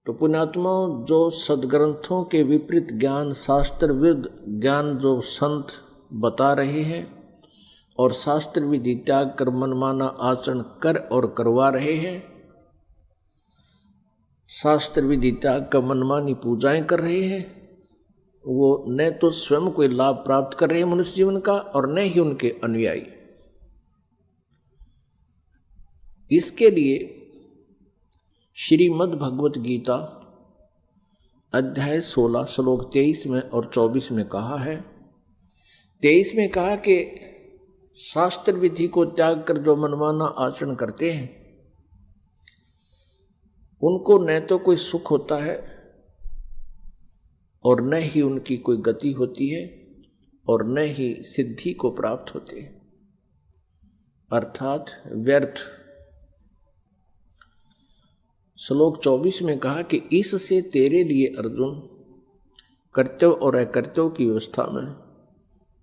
तो पुण्यात्माओं, जो सदग्रंथों के विपरीत ज्ञान, शास्त्र विरुद्ध ज्ञान जो संत बता रहे हैं और शास्त्र विधि त्याग कर मनमाना आचरण कर और करवा रहे हैं, शास्त्र विधि त्याग कर मनमानी पूजाएं कर रहे हैं, वो न तो स्वयं कोई लाभ प्राप्त कर रहे हैं मनुष्य जीवन का और न ही उनके अनुयायी। इसके लिए श्रीमद् भगवत गीता अध्याय 16 श्लोक 23 में और 24 में कहा है। 23 में कहा कि शास्त्र विधि को त्याग कर जो मनमाना आचरण करते हैं उनको न तो कोई सुख होता है और न ही उनकी कोई गति होती है और न ही सिद्धि को प्राप्त होते हैं, अर्थात व्यर्थ। श्लोक 24 में कहा कि इससे तेरे लिए अर्जुन कर्तव्य और अकर्तव्य की व्यवस्था में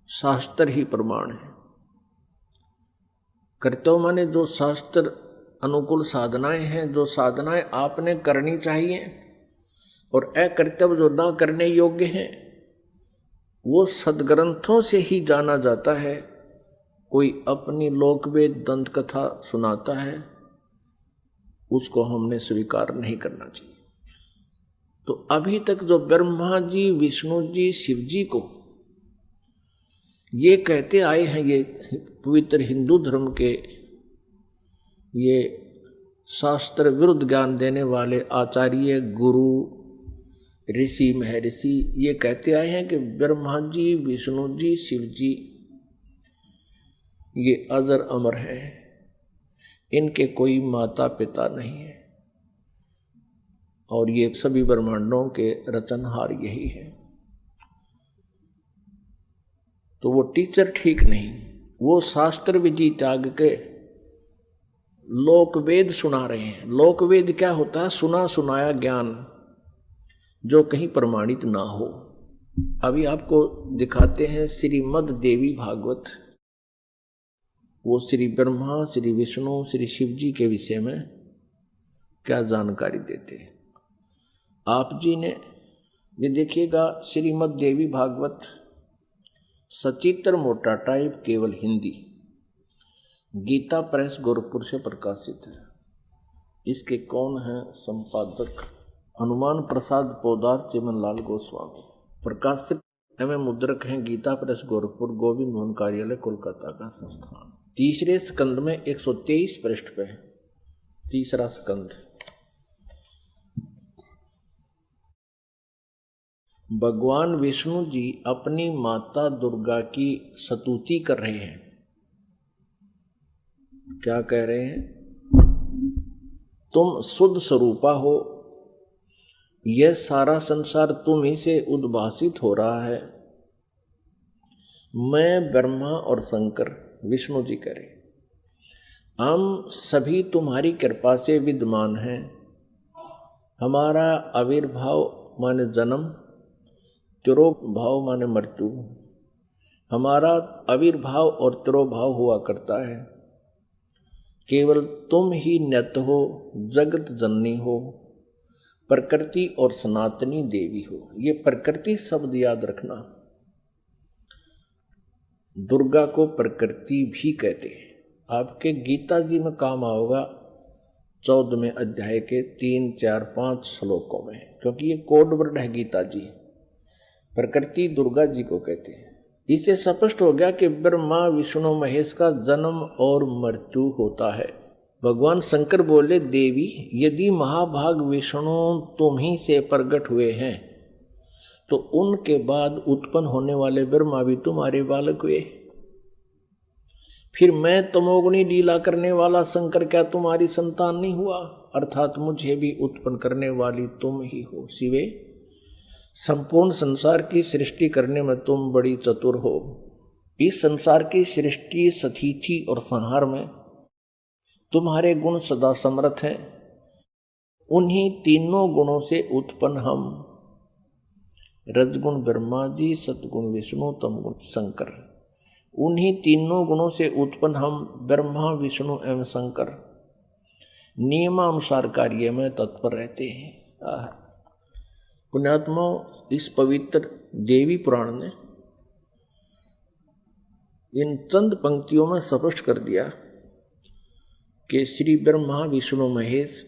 शास्त्र ही प्रमाण है। कर्तव्य माने जो शास्त्र अनुकूल साधनाएं हैं, जो साधनाएं आपने करनी चाहिए, और अकर्तव्य जो ना करने योग्य हैं, वो सदग्रंथों से ही जाना जाता है। कोई अपनी लोकवेद दंत कथा सुनाता है, उसको हमने स्वीकार नहीं करना चाहिए। तो अभी तक जो ब्रह्मा जी, विष्णु जी, शिव जी को ये कहते आए हैं, ये पवित्र हिंदू धर्म के ये शास्त्र विरुद्ध ज्ञान देने वाले आचार्य, गुरु, ऋषि, महर्षि, ये कहते आए हैं कि ब्रह्मा जी, विष्णु जी, शिव जी ये अजर अमर हैं, इनके कोई माता पिता नहीं है और ये सभी ब्रह्मांडों के रचनहार यही है। तो वो टीचर ठीक नहीं, वो शास्त्र विधि त्याग के लोकवेद सुना रहे हैं। लोकवेद क्या होता है? सुना सुनाया ज्ञान जो कहीं प्रमाणित ना हो। अभी आपको दिखाते हैं श्रीमद् देवी भागवत। वो श्री ब्रह्मा, श्री विष्णु, श्री शिव जी के विषय में क्या जानकारी देते हैं। आप जी ने ये देखिएगा, श्रीमद् देवी भागवत सचित्र मोटा टाइप, केवल हिंदी, गीता प्रेस गोरखपुर से प्रकाशित है। इसके कौन है संपादक? हनुमान प्रसाद पोदार, चिमनलाल गोस्वामी। प्रकाशित एवं मुद्रक हैं गीता प्रेस गोरखपुर, गोविंद मोहन कार्यालय, कोलकाता का संस्थान। तीसरे स्कंद में 123 पृष्ठ पे है, तीसरा स्कंद। भगवान विष्णु जी अपनी माता दुर्गा की स्तुति कर रहे हैं। क्या कह रहे हैं? तुम शुद्ध स्वरूपा हो, यह सारा संसार तुम ही से उद्भासित हो रहा है। मैं, ब्रह्मा और शंकर, विष्णु जी कह रहे, हम सभी तुम्हारी कृपा से विद्यमान हैं। हमारा आविर्भाव माने जन्म, तिरोभाव माने मृत्यु, हमारा आविर्भाव और तिरोभाव हुआ करता है। केवल तुम ही नित्य हो, जगत जननी हो, प्रकृति और सनातनी देवी हो। ये प्रकृति शब्द याद रखना। दुर्गा को प्रकृति भी कहते हैं। आपके गीता जी में काम आओगा 14वें अध्याय के 3, 4, 5 श्लोकों में, क्योंकि ये कोड वर्ड है गीता जी। प्रकृति दुर्गा जी को कहते हैं। इससे स्पष्ट हो गया कि ब्रह्मा, विष्णु, महेश का जन्म और मृत्यु होता है। भगवान शंकर बोले, देवी यदि महाभाग विष्णु तुम ही से प्रकट हुए हैं तो उनके बाद उत्पन्न होने वाले ब्रह्मा भी तुम्हारे बालक हुए। फिर मैं तमोगुणी लीला करने वाला शंकर क्या तुम्हारी संतान नहीं हुआ? अर्थात मुझे भी उत्पन्न करने वाली तुम ही हो। शिवे, संपूर्ण संसार की सृष्टि करने में तुम बड़ी चतुर हो। इस संसार की सृष्टि, स्थिति और संहार में तुम्हारे गुण सदा समर्थ हैं। उन्हीं तीनों गुणों से उत्पन्न हम, रजगुण ब्रह्मा जी, सतगुण विष्णु, तमगुण शंकर, उन्हीं तीनों गुणों से उत्पन्न हम ब्रह्मा, विष्णु एवं शंकर नियमानुसार कार्य में तत्पर रहते हैं। पुण्यात्मा, इस पवित्र देवी पुराण ने इन चंद पंक्तियों में स्पष्ट कर दिया कि श्री ब्रह्मा विष्णु महेश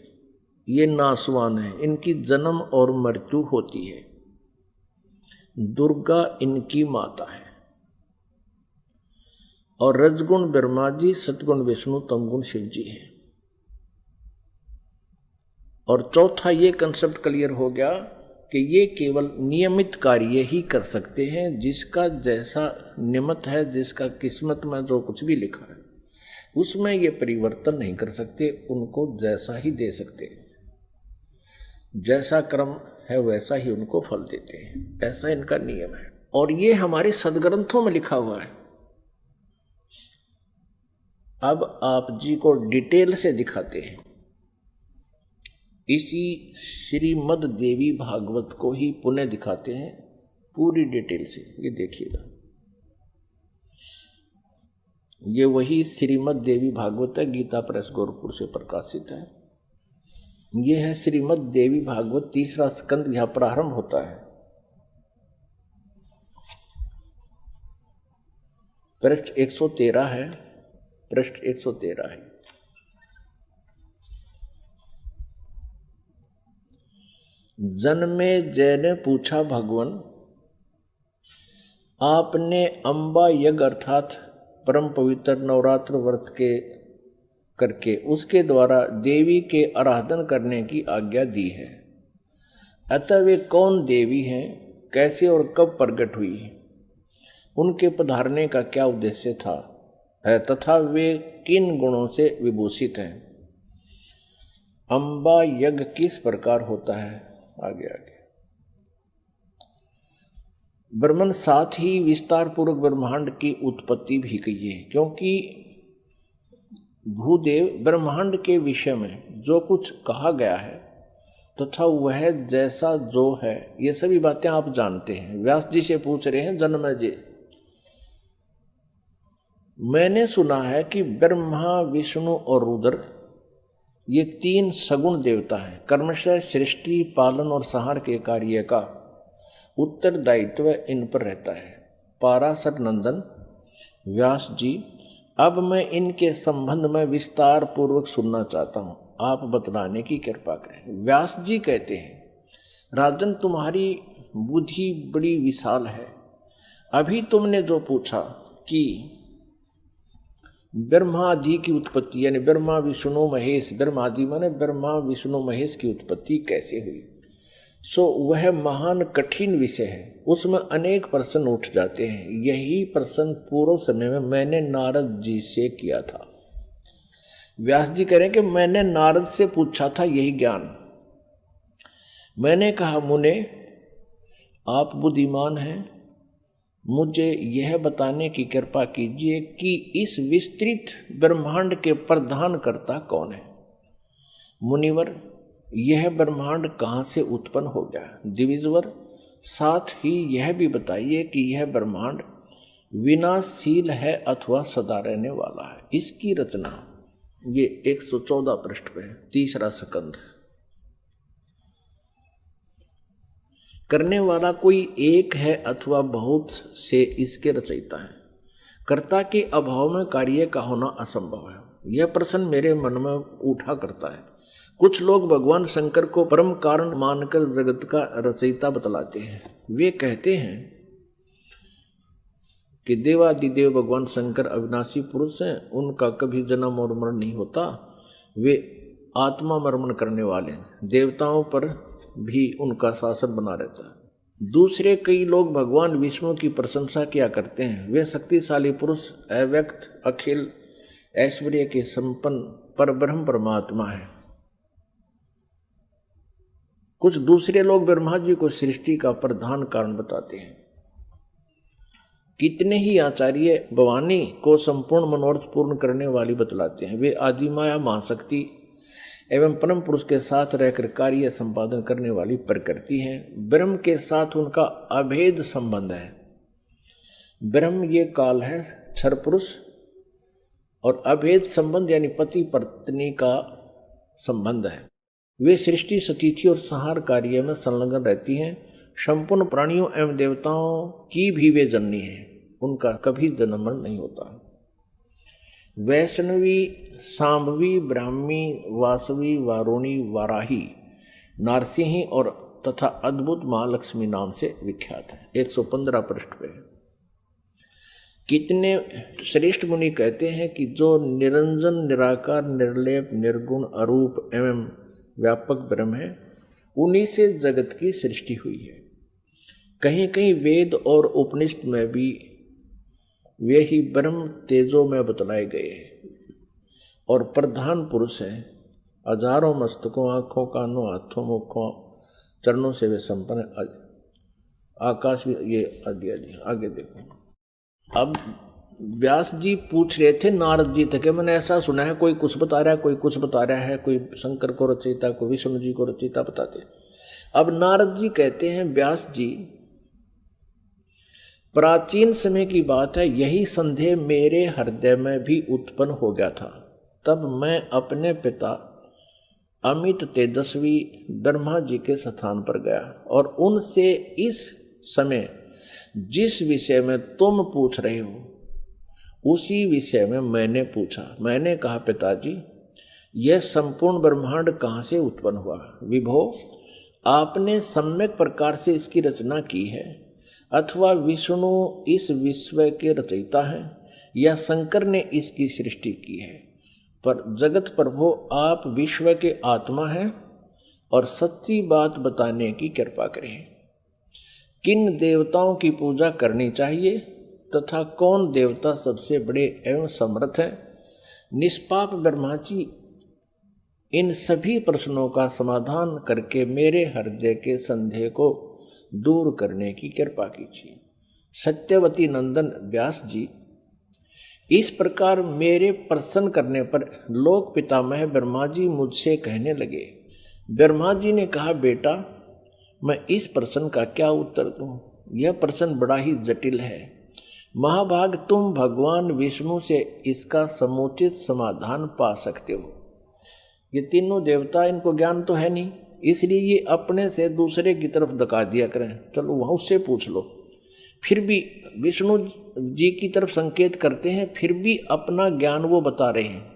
ये नासवान है, इनकी जन्म और मृत्यु होती है। दुर्गा इनकी माता है और रजगुण ब्रह्मा जी, सतगुण विष्णु, तमगुण शिव जी है। और चौथा ये कंसेप्ट क्लियर हो गया कि ये केवल नियमित कार्य ही कर सकते हैं, जिसका जैसा नियमित है, जिसका किस्मत में जो कुछ भी लिखा है उसमें ये परिवर्तन नहीं कर सकते, उनको जैसा ही दे सकते हैं, जैसा कर्म है वैसा ही उनको फल देते हैं, ऐसा इनका नियम है। और ये हमारे सदग्रंथों में लिखा हुआ है। अब आप जी को डिटेल से दिखाते हैं, इसी श्रीमद् देवी भागवत को ही पुनः दिखाते हैं पूरी डिटेल से। ये देखिएगा, ये वही श्रीमद् देवी भागवत है, गीता प्रेस गोरखपुर से प्रकाशित है। ये है श्रीमद् देवी भागवत, तीसरा स्कंद यहां प्रारंभ होता है। पृष्ठ 113 है, पृष्ठ 113 है। जन्मे जय ने पूछा, भगवान आपने अंबा यज्ञ अर्थात परम पवित्र नवरात्र व्रत के करके उसके द्वारा देवी के आराधन करने की आज्ञा दी है। अतः वे कौन देवी हैं, कैसे और कब प्रकट हुई, उनके पधारने का क्या उद्देश्य था है, तथा वे किन गुणों से विभूषित हैं। अंबा यज्ञ किस प्रकार होता है, आगे आगे ब्रह्मन साथ ही विस्तार पूर्वक ब्रह्मांड की उत्पत्ति भी कही है, क्योंकि भूदेव ब्रह्मांड के विषय में जो कुछ कहा गया है तथा वह जैसा जो है, ये सभी बातें आप जानते हैं। व्यास जी से पूछ रहे हैं, जन्मेजय जी मैंने सुना है कि ब्रह्मा विष्णु और रुद्र ये तीन सगुण देवता हैं। कर्मशः सृष्टि पालन और संहार के कार्य का उत्तरदायित्व इन पर रहता है। पाराशर नंदन व्यास जी, अब मैं इनके संबंध में विस्तार पूर्वक सुनना चाहता हूँ, आप बतलाने की कृपा करें। व्यास जी कहते हैं, राजन तुम्हारी बुद्धि बड़ी विशाल है। अभी तुमने जो पूछा कि ब्रह्मादि की उत्पत्ति यानी ब्रह्मा विष्णु महेश, ब्रह्मादि माने ब्रह्मा विष्णु महेश की उत्पत्ति कैसे हुई, सो वह महान कठिन विषय है, उसमें अनेक प्रश्न उठ जाते हैं। यही प्रश्न पूर्व समय में मैंने नारद जी से किया था। व्यास जी कह रहे हैं कि मैंने नारद से पूछा था यही ज्ञान। मैंने कहा, मुने आप बुद्धिमान हैं, मुझे यह बताने की कृपा कीजिए कि इस विस्तृत ब्रह्मांड के प्रधान कर्ता कौन है। मुनिवर, यह ब्रह्मांड कहाँ से उत्पन्न हो गया। द्विजवर, साथ ही यह भी बताइए कि यह ब्रह्मांड विनाशशील है अथवा सदा रहने वाला है। इसकी रचना ये 114 पृष्ठ पे, तीसरा स्कंद। करने वाला कोई एक है अथवा बहुत से इसके रचयिता है। कर्ता के अभाव में कार्य का होना असंभव है। यह प्रश्न मेरे मन में उठा करता है। कुछ लोग भगवान शंकर को परम कारण मानकर जगत का रचयिता बतलाते हैं। वे कहते हैं कि देवादिदेव भगवान शंकर अविनाशी पुरुष हैं, उनका कभी जन्म और मरण नहीं होता, वे आत्मा मर्मण करने वाले हैं, देवताओं पर भी उनका शासन बना रहता है। दूसरे कई लोग भगवान विष्णु की प्रशंसा किया करते हैं। वे शक्तिशाली पुरुष, अव्यक्त, अखिल ऐश्वर्य के संपन्न परब्रह्म परमात्मा है। कुछ दूसरे लोग ब्रह्मा जी को सृष्टि का प्रधान कारण बताते हैं। कितने ही आचार्य भवानी को संपूर्ण मनोरथ पूर्ण करने वाली बतलाते हैं। वे आदिमाया महाशक्ति एवं परम पुरुष के साथ रहकर कार्य संपादन करने वाली प्रकृति है। ब्रह्म के साथ उनका अभेद संबंध है। ब्रह्म ये काल है, क्षर पुरुष, और अभेद संबंध यानी पति पत्नी का संबंध है। वे सृष्टि सतिथि और संहार कार्य में संलग्न रहती हैं। संपूर्ण प्राणियों एवं देवताओं की भी वे जननी है, उनका कभी जन्म मरण नहीं होता। वैष्णवी, सांभवी, ब्राह्मी, वासवी, वारुणी, वाराही, नारसिंही और तथा अद्भुत महालक्ष्मी नाम से विख्यात है। 115 पृष्ठ पे। कितने श्रेष्ठ मुनि कहते हैं कि जो निरंजन, निराकार, निर्लेप, निर्गुण, अरूप एवं व्यापक ब्रह्म है, उन्हीं से जगत की सृष्टि हुई है। कहीं कहीं वेद और उपनिषद में भी वे ही ब्रह्म तेजो में बतलाए गए हैं और प्रधान पुरुष हैं। हजारों मस्तकों, आँखों, कानों, हाथों, मुखों, चरणों से वे संपन्न आकाश ये आगे देखो। अब व्यास जी पूछ रहे थे नारद जी तक, मैंने ऐसा सुना है कोई कुछ बता रहा है, कोई कुछ बता रहा है, कोई शंकर को रचयिता, कोई विष्णु जी को रचयिता बताते। अब नारद जी कहते हैं, व्यास जी प्राचीन समय की बात है, यही संदेह मेरे हृदय में भी उत्पन्न हो गया था। तब मैं अपने पिता अमित तेजस्वी ब्रह्मा जी के स्थान पर गया और उनसे इस समय जिस विषय में तुम पूछ रहे हो उसी विषय में मैंने पूछा। मैंने कहा, पिताजी यह संपूर्ण ब्रह्मांड कहाँ से उत्पन्न हुआ? विभो, आपने सम्यक प्रकार से इसकी रचना की है, अथवा विष्णु इस विश्व के रचयिता हैं, या शंकर ने इसकी सृष्टि की है। पर जगत प्रभु, आप विश्व के आत्मा हैं और सच्ची बात बताने की कृपा करें। किन देवताओं की पूजा करनी चाहिए तथा कौन देवता सबसे बड़े एवं समर्थ है? निष्पाप ब्रह्मा जी, इन सभी प्रश्नों का समाधान करके मेरे हृदय के संदेह को दूर करने की कृपा कीजिए। सत्यवती नंदन व्यास जी, इस प्रकार मेरे प्रसन्न करने पर लोक पितामह ब्रह्मा जी मुझसे कहने लगे। ब्रह्मा जी ने कहा, बेटा मैं इस प्रश्न का क्या उत्तर दूं? यह प्रश्न बड़ा ही जटिल है। महाभाग, तुम भगवान विष्णु से इसका समुचित समाधान पा सकते हो। ये तीनों देवता, इनको ज्ञान तो है नहीं, इसलिए ये अपने से दूसरे की तरफ धका दिया करें, चलो वहाँ उससे पूछ लो। फिर भी विष्णु जी की तरफ संकेत करते हैं, फिर भी अपना ज्ञान वो बता रहे हैं।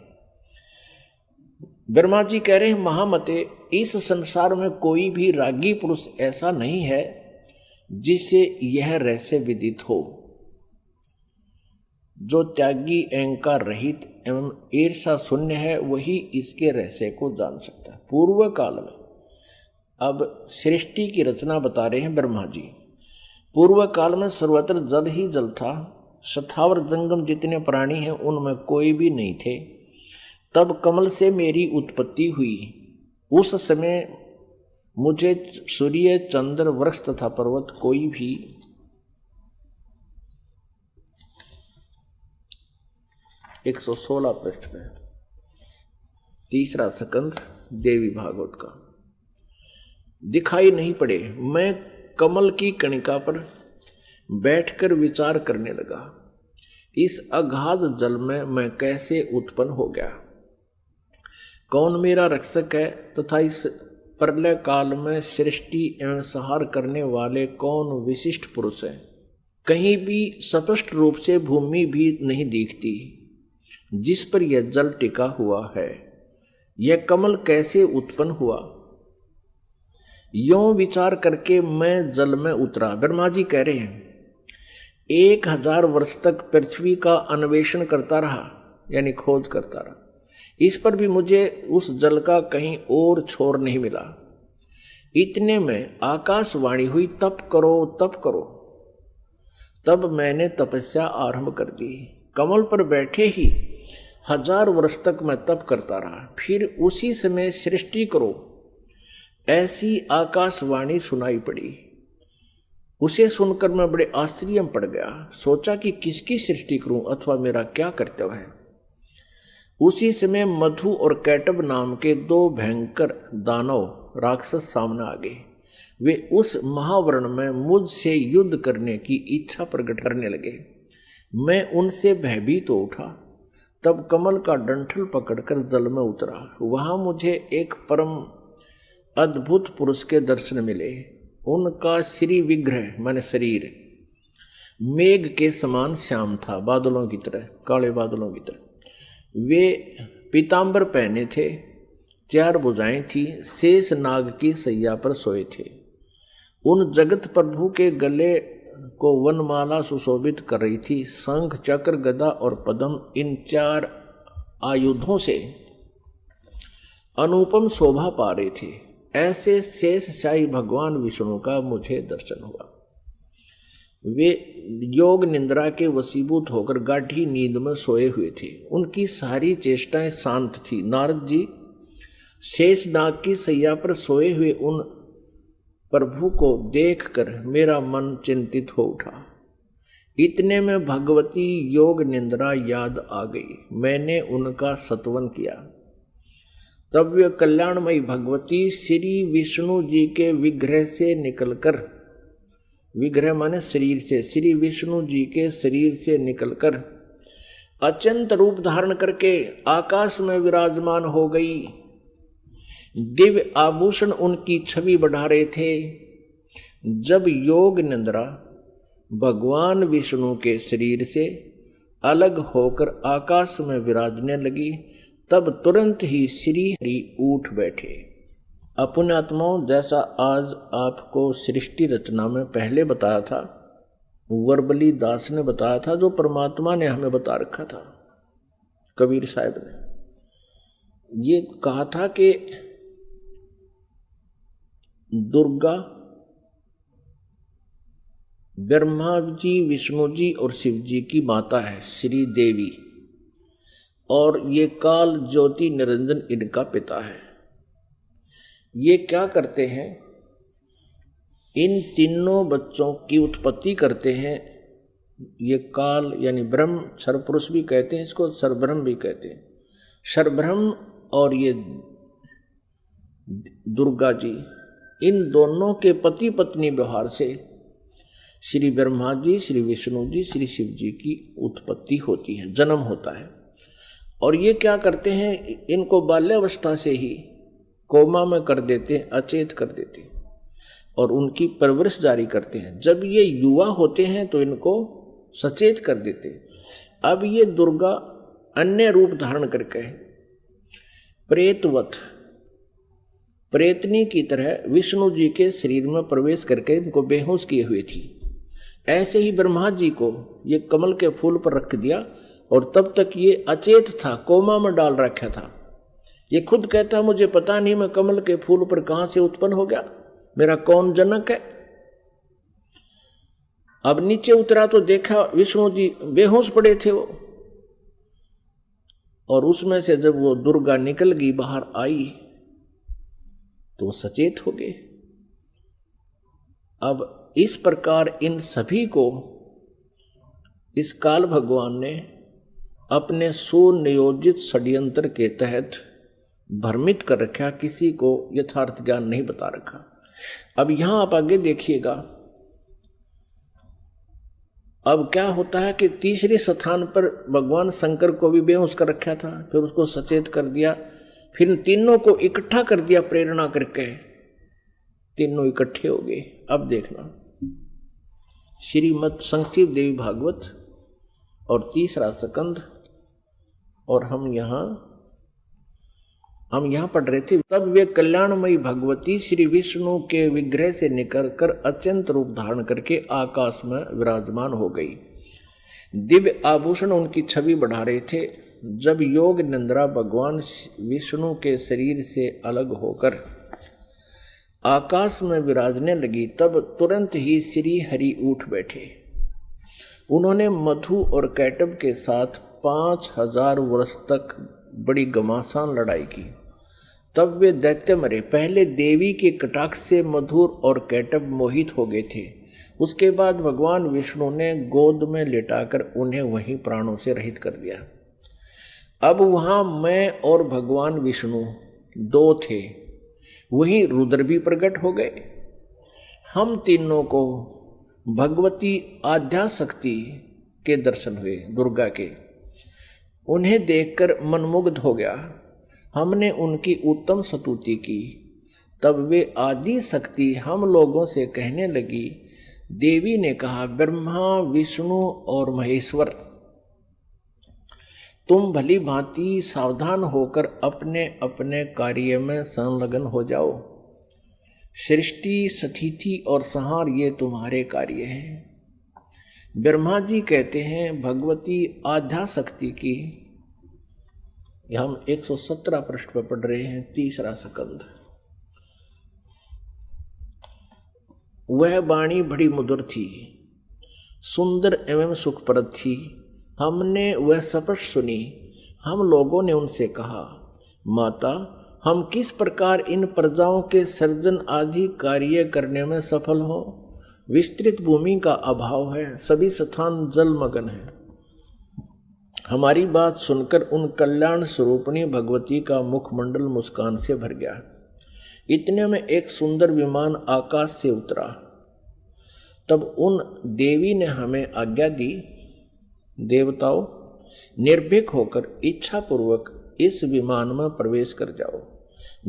ब्रह्मा जी कह रहे हैं, महामते, इस संसार में कोई भी रागी पुरुष ऐसा नहीं है जिसे यह रहस्य विदित हो। जो त्यागी, अहंकार रहित एवं ईर्षा शून्य है, वही इसके रहस्य को जान सकता है। पूर्व काल में, अब सृष्टि की रचना बता रहे हैं ब्रह्मा जी। पूर्व काल में सर्वत्र जल ही जल था, स्थावर जंगम जितने प्राणी हैं उनमें कोई भी नहीं थे। तब कमल से मेरी उत्पत्ति हुई। उस समय मुझे सूर्य, चंद्र, वृक्ष तथा पर्वत कोई भी 116 पृष्ठ में 3रा स्कंध देवी भागवत का दिखाई नहीं पड़े। मैं कमल की कणिका पर बैठकर विचार करने लगा, इस अगाध जल में मैं कैसे उत्पन्न हो गया, कौन मेरा रक्षक है तथा इस प्रलय काल में सृष्टि एवं संहार करने वाले कौन विशिष्ट पुरुष हैं। कहीं भी स्पष्ट रूप से भूमि भी नहीं दिखती जिस पर यह जल टिका हुआ है। यह कमल कैसे उत्पन्न हुआ, यों विचार करके मैं जल में उतरा। ब्रह्मा जी कह रहे हैं, 1000 वर्ष तक पृथ्वी का अन्वेषण करता रहा, यानी खोज करता रहा। इस पर भी मुझे उस जल का कहीं और छोर नहीं मिला। इतने में आकाशवाणी हुई, तप करो तप करो। तब मैंने तपस्या आरंभ कर दी। कमल पर बैठे ही 1000 वर्ष तक मैं तप करता रहा। फिर उसी समय सृष्टि करो, ऐसी आकाशवाणी सुनाई पड़ी। उसे सुनकर मैं बड़े आश्चर्य में पड़ गया। सोचा कि किसकी सृष्टि करूं अथवा मेरा क्या कर्तव्य है। उसी समय मधु और कैटब नाम के 2 भयंकर दानव राक्षस सामने आ गए। वे उस महावर्ण में मुझसे युद्ध करने की इच्छा प्रकट करने लगे। मैं उनसे भयभीत हो उठा। तब कमल का डंठल पकड़कर जल में उतरा। वहां मुझे एक परम अद्भुत पुरुष के दर्शन मिले। उनका श्री विग्रह माने शरीर मेघ के समान श्याम था, बादलों की तरह, काले बादलों की तरह। वे पीतांबर पहने थे, 4 भुजाएं थी, शेष नाग की सैया पर सोए थे। उन जगत प्रभु के गले को वनमाला सुशोभित कर रही थी। शंख, चक्र, गदा और पद्म, इन 4 आयुधों से अनुपम शोभा पा रहे थे। ऐसे शेष शाही भगवान विष्णु का मुझे दर्शन हुआ। वे योग निंद्रा के वशीभूत होकर गाढ़ी नींद में सोए हुए थे। उनकी सारी चेष्टाएं शांत थी। नारद जी शेष नाग की सैया पर सोए हुए उन प्रभु को देखकर मेरा मन चिंतित हो उठा। इतने में भगवती योग निंद्रा याद आ गई। मैंने उनका सत्वन किया। तब वे कल्याणमयी भगवती श्री विष्णु जी के विग्रह से निकलकर, विग्रह माने शरीर से, श्री विष्णु जी के शरीर से निकलकर अत्यंत रूप धारण करके आकाश में विराजमान हो गई। दिव्य आभूषण उनकी छवि बढ़ा रहे थे। जब योग निंद्रा भगवान विष्णु के शरीर से अलग होकर आकाश में विराजने लगी, तब तुरंत ही श्री हरि उठ बैठे। अपने आत्माओं, जैसा आज आपको सृष्टि रचना में पहले बताया था, वर्बली दास ने बताया था, जो परमात्मा ने हमें बता रखा था, कबीर साहब ने ये कहा था कि दुर्गा ब्रह्मा जी, विष्णु जी और शिव जी की माता है, श्री देवी, और ये काल ज्योति निरंजन इनका पिता है। ये क्या करते हैं? इन तीनों बच्चों की उत्पत्ति करते हैं। ये काल यानी ब्रह्म, सर्वपुरुष भी कहते हैं इसको, सर्वब्रह्म भी कहते हैं। सर्वब्रह्म और ये दुर्गा जी, इन दोनों के पति पत्नी व्यवहार से श्री ब्रह्मा जी, श्री विष्णु जी, श्री शिव जी की उत्पत्ति होती है, जन्म होता है। और ये क्या करते हैं? इनको बाल्यावस्था से ही कोमा में कर देते, अचेत कर देते और उनकी परवरिश जारी करते हैं। जब ये युवा होते हैं तो इनको सचेत कर देते। अब ये दुर्गा अन्य रूप धारण करके प्रेतवत, प्रेतनी की तरह विष्णु जी के शरीर में प्रवेश करके इनको बेहोश किए हुए थी। ऐसे ही ब्रह्मा जी को ये कमल के फूल पर रख दिया और तब तक ये अचेत था, कोमा में डाल रखा था। ये खुद कहता मुझे पता नहीं मैं कमल के फूल पर कहां से उत्पन्न हो गया, मेरा कौन जनक है। अब नीचे उतरा तो देखा विष्णु जी बेहोश पड़े थे वो, और उसमें से जब वो दुर्गा निकल गई, बाहर आई, तो वो सचेत हो गए। अब इस प्रकार इन सभी को इस काल भगवान ने अपने सुनियोजित षड्यंत्र के तहत भ्रमित कर रखा, किसी को यथार्थ ज्ञान नहीं बता रखा। अब यहां आप आगे देखिएगा, अब क्या होता है कि तीसरे स्थान पर भगवान शंकर को भी बेहोश कर रखा था, फिर उसको सचेत कर दिया, फिर तीनों को इकट्ठा कर दिया प्रेरणा करके, तीनों इकट्ठे हो गए। अब देखना श्रीमद् संक्षिप्त देवी भागवत और 3रा स्कंध, और हम यहां पढ़ रहे थे। तब वे कल्याणमयी भगवती श्री विष्णु के विग्रह से निकलकर अत्यंत रूप धारण करके आकाश में विराजमान हो गई। दिव्य आभूषण उनकी छवि बढ़ा रहे थे। जब योग निंद्रा भगवान विष्णु के शरीर से अलग होकर आकाश में विराजने लगी, तब तुरंत ही श्री हरि उठ बैठे। उन्होंने मधु और कैटब के साथ 5000 वर्ष तक बड़ी घमासान लड़ाई की। तब वे दैत्य मरे। पहले देवी के कटाक्ष से मधुर और कैटब मोहित हो गए थे। उसके बाद भगवान विष्णु ने गोद में लेटाकर उन्हें वहीं प्राणों से रहित कर दिया। अब वहां मैं और भगवान विष्णु 2 थे, वहीं रुद्र भी प्रकट हो गए। हम तीनों को भगवती आद्या शक्ति के दर्शन हुए, दुर्गा के। उन्हें देखकर मनमुग्ध हो गया। हमने उनकी उत्तम स्तुति की। तब वे आदि शक्ति हम लोगों से कहने लगी, देवी ने कहा, ब्रह्मा विष्णु और महेश्वर, तुम भली भांति सावधान होकर अपने अपने कार्य में संलग्न हो जाओ। सृष्टि, स्थिति और संहार ये तुम्हारे कार्य हैं। ब्रह्मा जी कहते हैं, भगवती आध्या शक्ति की, हम 117 पृष्ठ पर पढ़ रहे हैं, तीसरा स्कंद। वह वाणी बड़ी मधुर थी, सुंदर एवं सुखप्रद थी। हमने वह स्पष्ट सुनी। हम लोगों ने उनसे कहा, माता, हम किस प्रकार इन प्रजाओं के सर्जन आदि कार्य करने में सफल हो? विस्तृत भूमि का अभाव है, सभी स्थान जलमग्न है। हमारी बात सुनकर उन कल्याण स्वरूपिणी भगवती का मुखमंडल मुस्कान से भर गया। इतने में एक सुंदर विमान आकाश से उतरा। तब उन देवी ने हमें आज्ञा दी, देवताओं, निर्भीक होकर इच्छा पूर्वक इस विमान में प्रवेश कर जाओ।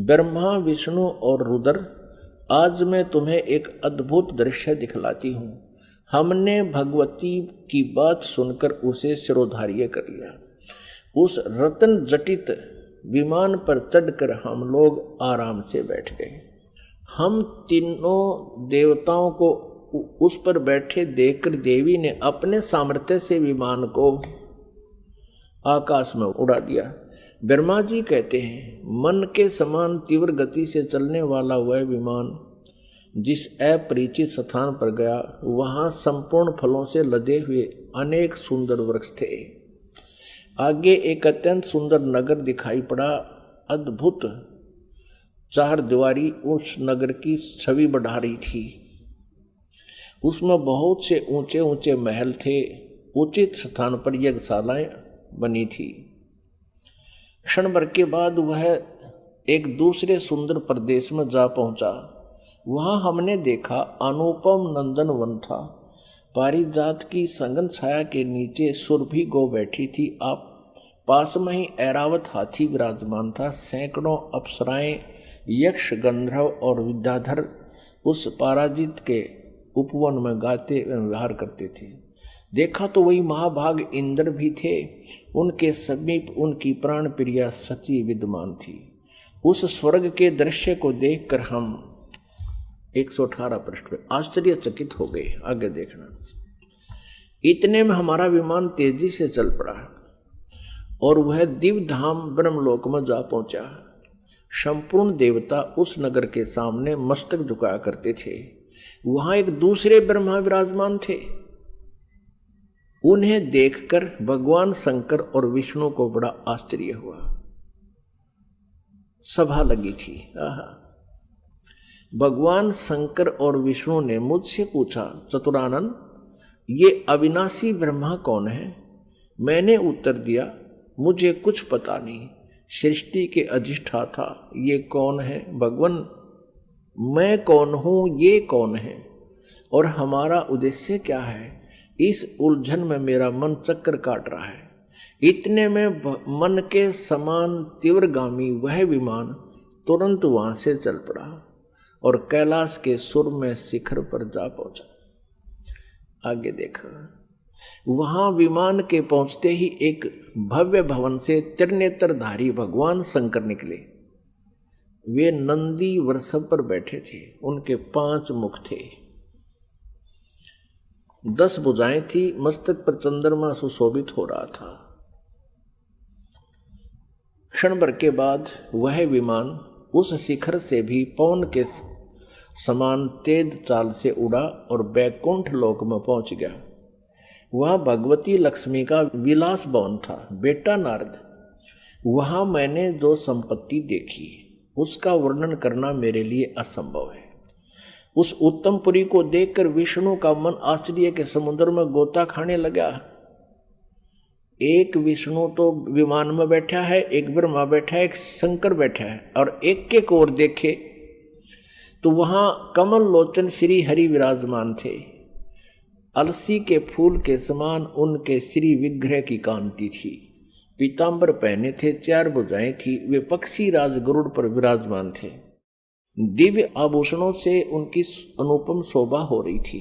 ब्रह्मा, विष्णु और रुद्र, आज मैं तुम्हें एक अद्भुत दृश्य दिखलाती हूँ। हमने भगवती की बात सुनकर उसे शिरोधार्य कर लिया। उस रत्न जटित विमान पर चढ़कर हम लोग आराम से बैठ गए। हम तीनों देवताओं को उस पर बैठे देखकर देवी ने अपने सामर्थ्य से विमान को आकाश में उड़ा दिया। ब्रह्मा जी कहते हैं, मन के समान तीव्र गति से चलने वाला वह विमान जिस अपरिचित स्थान पर गया, वहां संपूर्ण फलों से लदे हुए अनेक सुंदर वृक्ष थे। आगे एक अत्यंत सुंदर नगर दिखाई पड़ा। अद्भुत चार दीवारी उस नगर की छवि बढ़ा रही थी। उसमें बहुत से ऊंचे ऊंचे महल थे। उचित स्थान पर यज्ञशालाएं बनी थी। क्षण भर के बाद वह एक दूसरे सुंदर प्रदेश में जा पहुंचा। वहां हमने देखा अनुपम नंदन वन था। पारिजात की संगन छाया के नीचे सुरभि गो बैठी थी। आप पास में ही ऐरावत हाथी विराजमान था। सैकड़ों अप्सराएं, यक्ष, गंधर्व और विद्याधर उस पराजित के उपवन में गाते एवं व्यवहार करते थे। देखा तो वही महाभाग इंद्र भी थे। उनके समीप उनकी प्राण प्रिया सची विद्यमान थी। उस स्वर्ग के दृश्य को देखकर हम 118 पृष्ठ पे आश्चर्यचकित हो गए। आगे देखना। इतने में हमारा विमान तेजी से चल पड़ा और वह दिव्य धाम ब्रह्मलोक में जा पहुंचा। संपूर्ण देवता उस नगर के सामने मस्तक झुकाया करते थे। वहां एक दूसरे ब्रह्मा विराजमान थे। उन्हें देखकर भगवान शंकर और विष्णु को बड़ा आश्चर्य हुआ। सभा लगी थी। भगवान शंकर और विष्णु ने मुझसे पूछा, चतुरानन, ये अविनाशी ब्रह्मा कौन है? मैंने उत्तर दिया, मुझे कुछ पता नहीं। सृष्टि के अधिष्ठाता ये कौन है? भगवान, मैं कौन हूं, ये कौन है, और हमारा उद्देश्य क्या है? इस उलझन में मेरा मन चक्कर काट रहा है। इतने में मन के समान तीव्रगामी वह विमान तुरंत वहां से चल पड़ा और कैलाश के सुर में शिखर पर जा पहुंचा। आगे देखा। वहां विमान के पहुंचते ही एक भव्य भवन से त्रिनेत्रधारी भगवान शंकर निकले। वे नंदी वृषभ पर बैठे थे। उनके 5 मुख थे, 10 भुजाएं थी। मस्तक पर चंद्रमा सुशोभित हो रहा था। क्षण भर के बाद वह विमान उस शिखर से भी पवन के समान तेज चाल से उड़ा और बैकुंठ लोक में पहुंच गया। वह भगवती लक्ष्मी का विलास भवन था। बेटा नारद, वहां मैंने जो संपत्ति देखी उसका वर्णन करना मेरे लिए असंभव है। उस उत्तमपुरी को देखकर विष्णु का मन आश्चर्य के समुद्र में गोता खाने लगा। एक विष्णु तो विमान में बैठा है, एक ब्रह्मा बैठा है, एक शंकर बैठा है, और एक एक ओर देखे तो वहां कमल लोचन श्री हरि विराजमान थे। अलसी के फूल के समान उनके श्री विग्रह की कांति थी। पीतांबर पहने थे, 4 भुजाएं थी। वे पक्षी राज गरुड़ पर विराजमान थे। दिव्य आभूषणों से उनकी अनुपम शोभा हो रही थी।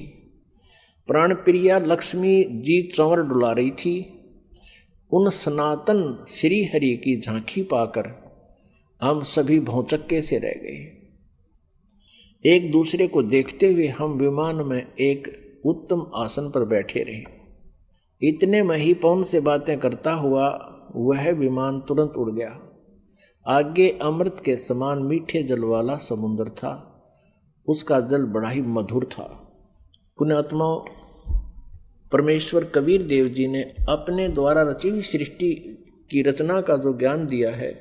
प्राण प्रिया लक्ष्मी जी चंवर डुला रही थी। उन सनातन श्री हरि की झांकी पाकर हम सभी भौचक्के से रह गए। एक दूसरे को देखते हुए हम विमान में एक उत्तम आसन पर बैठे रहे। इतने में ही पवन से बातें करता हुआ वह विमान तुरंत उड़ गया। आगे अमृत के समान मीठे जल वाला समुद्र था। उसका जल बड़ा ही मधुर था। पुण्यात्माओं, परमेश्वर कबीर देव जी ने अपने द्वारा रची हुई सृष्टि की रचना का जो ज्ञान दिया है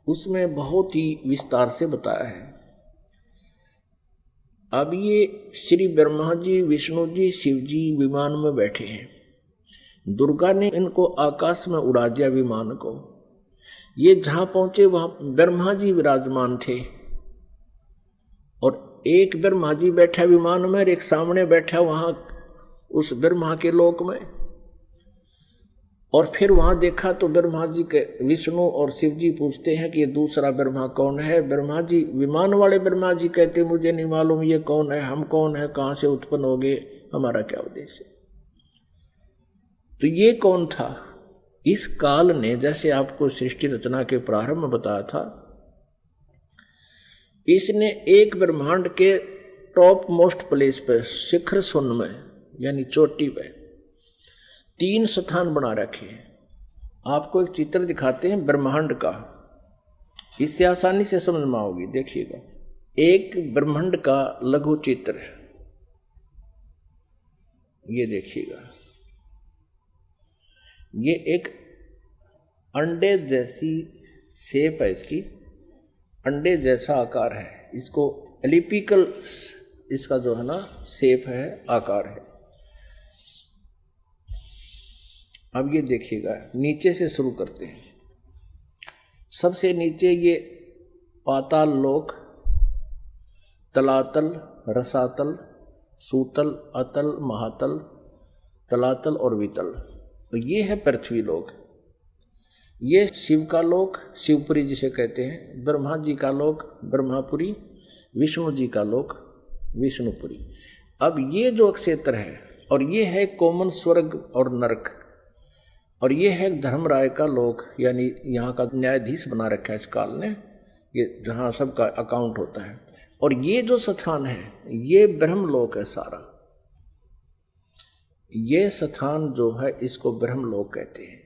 उसमें बहुत ही विस्तार से बताया है। अब ये श्री ब्रह्मा जी, विष्णु जी, शिव जी विमान में बैठे हैं। दुर्गा ने इनको आकाश में उड़ा दिया विमान को। ये जहां पहुंचे वहां ब्रह्मा जी विराजमान थे और एक ब्रह्मा जी बैठा विमान में और एक सामने बैठा वहां उस ब्रह्मा के लोक में। और फिर वहां देखा तो ब्रह्मा जी के विष्णु और शिव जी पूछते हैं कि ये दूसरा ब्रह्मा कौन है। ब्रह्मा जी, विमान वाले ब्रह्मा जी कहते मुझे नहीं मालूम ये कौन है, हम कौन है, कहां से उत्पन्न हो गए, हमारा क्या उद्देश्य है। तो ये कौन था? इस काल ने, जैसे आपको सृष्टि रचना के प्रारंभ में बताया था, इसने एक ब्रह्मांड के टॉप मोस्ट प्लेस पे, शिखर सुन में यानी चोटी पे 3 स्थान बना रखे हैं। आपको एक चित्र दिखाते हैं ब्रह्मांड का, इससे आसानी से समझ में आओगी। देखिएगा, एक ब्रह्मांड का लघु चित्र, ये देखिएगा, ये एक अंडे जैसी शेप है, इसकी अंडे जैसा आकार है। इसको एलिपिकल इसका जो है ना शेप है, आकार है। अब ये देखिएगा, नीचे से शुरू करते हैं। सबसे नीचे ये पाताल लोक, तलातल, रसातल, सूतल, अतल, महातल, तलातल और वितल। तो ये है पृथ्वी लोक। ये शिव का लोक, शिवपुरी जिसे कहते हैं। ब्रह्मा जी का लोक ब्रह्मापुरी, विष्णु जी का लोक विष्णुपुरी। अब ये जो क्षेत्र है, और ये है कॉमन स्वर्ग और नरक, और ये है धर्मराय का लोक, यानी यहाँ का न्यायाधीश बना रखा है इस काल ने, ये जहाँ सबका अकाउंट होता है। और ये जो स्थान है ये ब्रह्मलोक है सारा। ये स्थान जो है इसको ब्रह्मलोक कहते हैं।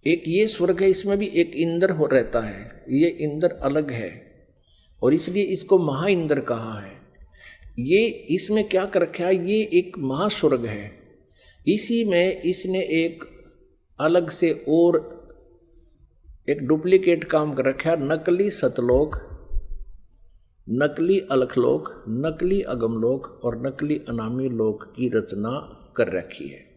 एक ये स्वर्ग है, इसमें भी एक इंद्र हो रहता है। ये इंद्र अलग है और इसलिए इसको महा इंद्र कहा है। ये इसमें क्या कर रखा है, ये एक महास्वर्ग है। इसी में इसने एक अलग से और एक डुप्लीकेट काम कर रखा है। नकली सतलोक, नकली अलखलोक, नकली अगमलोक और नकली अनामी लोक की रचना कर रखी है।